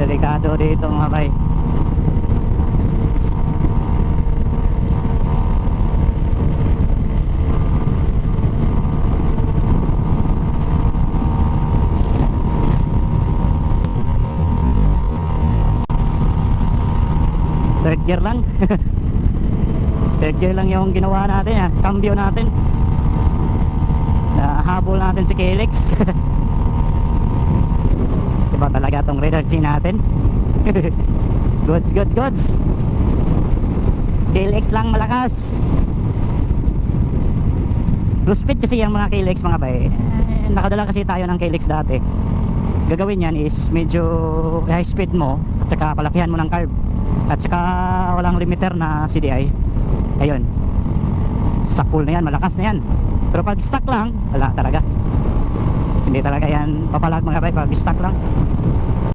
delikado dito mga bay. Third gear lang. Third gear lang yung ginawa natin ha. Cambio natin. Nahabol natin si Kelix. Diba talaga tong Redardsea natin. Goods, goods, goods. Kelix lang malakas. Cruise speed kasi yung mga Kelix mga bay. Nakadala kasi tayo ng Kelix dati. Gagawin yan is medyo high speed mo at saka palakihan mo ng carb. At saka walang limiter na CDI. Ayun, sa full na yan, malakas na yan. Pero pag stock lang, wala talaga. Hindi talaga yan papalag mga bay. Pag stock lang